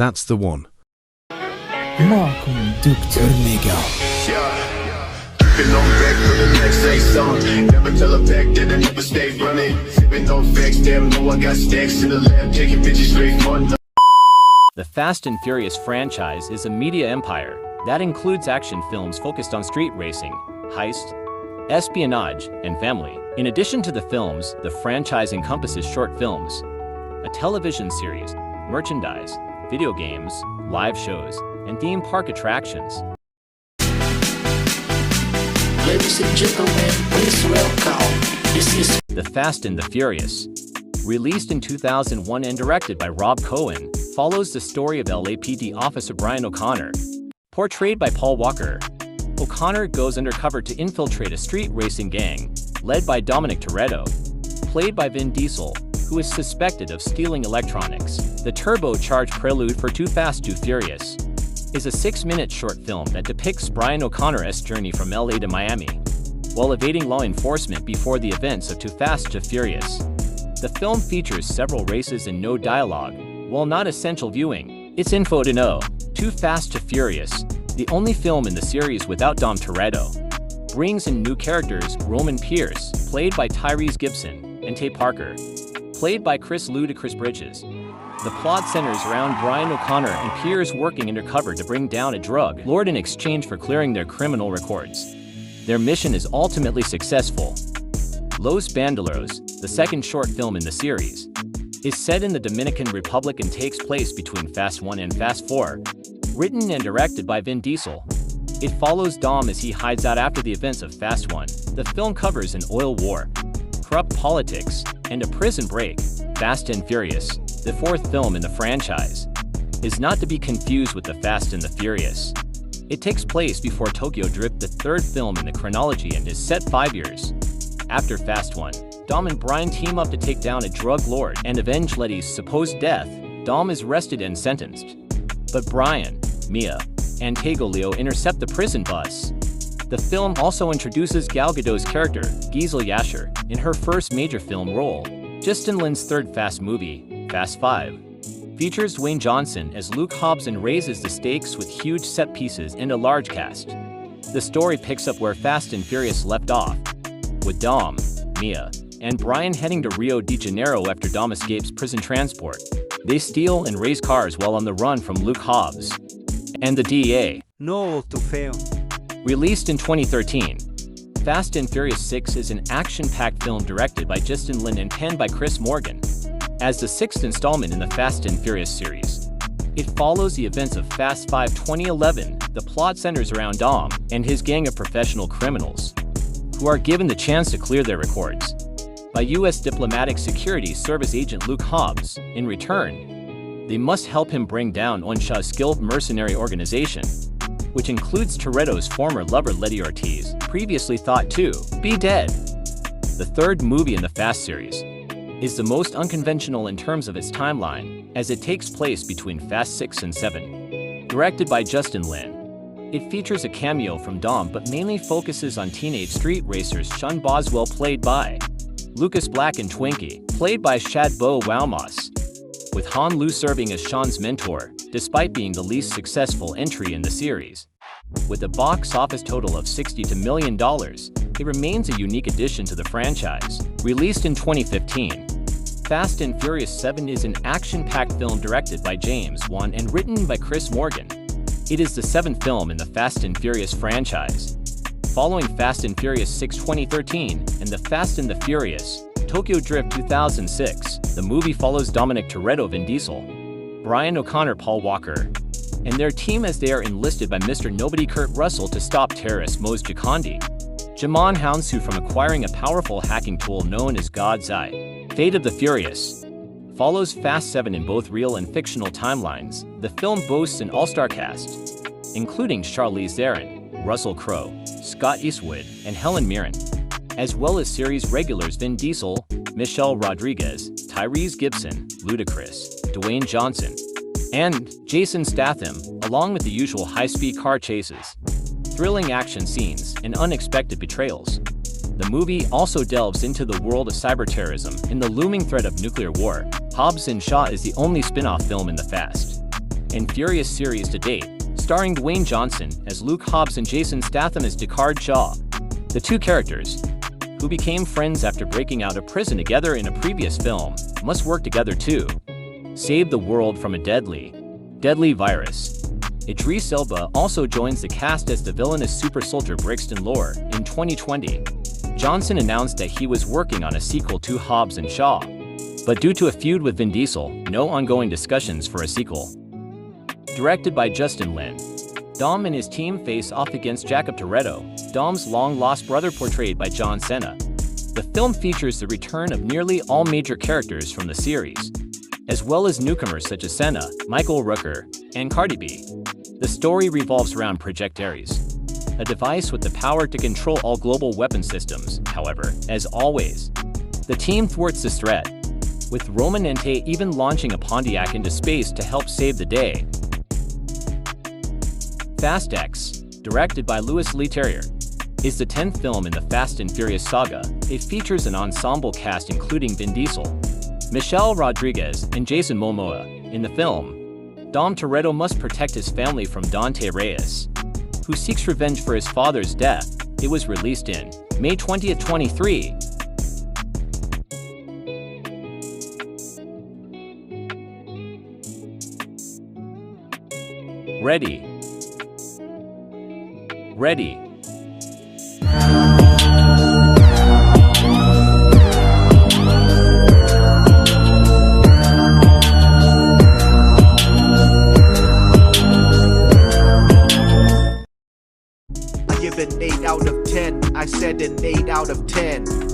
That's the one. معكم دكتور ميجا. Sipping on back for the next say song. Never tell a back that I never stay running. Sipping on facts, damn, know I got stacks in the lab, taking bitches straight fun. The Fast and Furious franchise is a media empire that includes action films focused on street racing, heist, espionage, and family. In addition to the films, the franchise encompasses short films, a television series, merchandise, video games, live shows, and theme park attractions. Ladies and gentlemen, please welcome. This is The Fast and the Furious, released in 2001 and directed by Rob Cohen, follows the story of LAPD officer Brian O'Connor. Portrayed by Paul Walker, O'Connor goes undercover to infiltrate a street racing gang, led by Dominic Toretto, played by Vin Diesel, who is suspected of stealing electronics. The turbocharged prelude for Too Fast, Too Furious is a 6-minute short film that depicts Brian O'Connor's journey from LA to Miami, while evading law enforcement before the events of Too Fast, Too Furious. The film features several races and no dialogue. While not essential viewing, it's info to know. Too Fast, Too Furious, the only film in the series without Dom Toretto, brings in new characters: Roman Pierce, played by Tyrese Gibson, and Tay Parker, played by Chris Ludacris Bridges. The plot centers around Brian O'Connor and Pierce working undercover to bring down a drug lord in exchange for clearing their criminal records. Their mission is ultimately successful. Los Bandoleros, the second short film in the series, is set in the Dominican Republic and takes place between Fast 1 and Fast 4. Written and directed by Vin Diesel, it follows Dom as he hides out after the events of Fast 1. The film covers an oil war, corrupt politics, and a prison break. Fast and Furious, the fourth film in the franchise, is not to be confused with The Fast and the Furious. It takes place before Tokyo Drift, the third film in the chronology, and is set 5 years after Fast 1. Dom and Brian team up to take down a drug lord and avenge Letty's supposed death. Dom is arrested and sentenced, but Brian, Mia, and Tegolio intercept the prison bus. The film also introduces Gal Gadot's character, Giselle Yasher, in her first major film role. Justin Lin's third Fast movie, Fast 5, features Dwayne Johnson as Luke Hobbs and raises the stakes with huge set pieces and a large cast. The story picks up where Fast and Furious left off, with Dom, Mia, and Brian heading to Rio de Janeiro after Dom escapes prison transport. They steal and race cars while on the run from Luke Hobbs and the DEA. No, too feo. Released in 2013, Fast and Furious 6 is an action-packed film directed by Justin Lin and penned by Chris Morgan. As the sixth installment in the Fast and Furious series, it follows the events of Fast 5 2011. The plot centers around Dom and his gang of professional criminals, who are given the chance to clear their records by U.S. Diplomatic Security Service agent Luke Hobbs. In return, they must help him bring down Onshaw's skilled mercenary organization, which includes Toretto's former lover Letty Ortiz, previously thought to be dead. The third movie in the Fast series is the most unconventional in terms of its timeline, as it takes place between Fast 6 and 7. Directed by Justin Lin, it features a cameo from Dom but mainly focuses on teenage street racers Sean Boswell, played by Lucas Black, and Twinkie, played by Shad Bo Waumas, with Han Lu serving as Sean's mentor, despite being the least successful entry in the series. With a box office total of $62 million, it remains a unique addition to the franchise. Released in 2015, Fast and Furious 7 is an action-packed film directed by James Wan and written by Chris Morgan. It is the seventh film in the Fast and Furious franchise, following Fast and Furious 6 2013 and The Fast and the Furious Tokyo Drift 2006. The movie follows Dominic Toretto, Vin Diesel, Brian O'Connor, Paul Walker, and their team as they are enlisted by Mr. Nobody Kurt Russell to stop terrorist Mos Giocondi, Jamon Hounsou, from acquiring a powerful hacking tool known as God's Eye. Fate of the Furious follows Fast 7 in both real and fictional timelines. The film boasts an all-star cast, including Charlize Theron, Russell Crowe, Scott Eastwood, and Helen Mirren, as well as series regulars Vin Diesel, Michelle Rodriguez, Tyrese Gibson, Ludacris, Dwayne Johnson, and Jason Statham, along with the usual high-speed car chases, thrilling action scenes, and unexpected betrayals. The movie also delves into the world of cyberterrorism and the looming threat of nuclear war. Hobbs and Shaw is the only spin-off film in the Fast and Furious series to date, starring Dwayne Johnson as Luke Hobbs and Jason Statham as Deckard Shaw. The two characters, who became friends after breaking out of prison together in a previous film, must work together to save the world from a deadly virus. Idris Elba also joins the cast as the villainous super soldier Brixton Lore. In 2020, Johnson announced that he was working on a sequel to Hobbs and Shaw. But due to a feud with Vin Diesel, no ongoing discussions for a sequel. Directed by Justin Lin, Dom and his team face off against Jacob Toretto, Dom's long-lost brother portrayed by John Cena. The film features the return of nearly all major characters from the series, as well as newcomers such as Senna, Michael Rooker, and Cardi B. The story revolves around Project Ares, a device with the power to control all global weapon systems. However, as always, the team thwarts this threat, with Roman Ente even launching a Pontiac into space to help save the day. Fast X, directed by Louis Leterrier, is the 10th film in the Fast and Furious saga. It features an ensemble cast including Vin Diesel, Michelle Rodriguez, and Jason Momoa. In the film, Dom Toretto must protect his family from Dante Reyes, who seeks revenge for his father's death. It was released in May 20, 2023. Ready. I give an 8 out of 10. I said an 8 out of 10.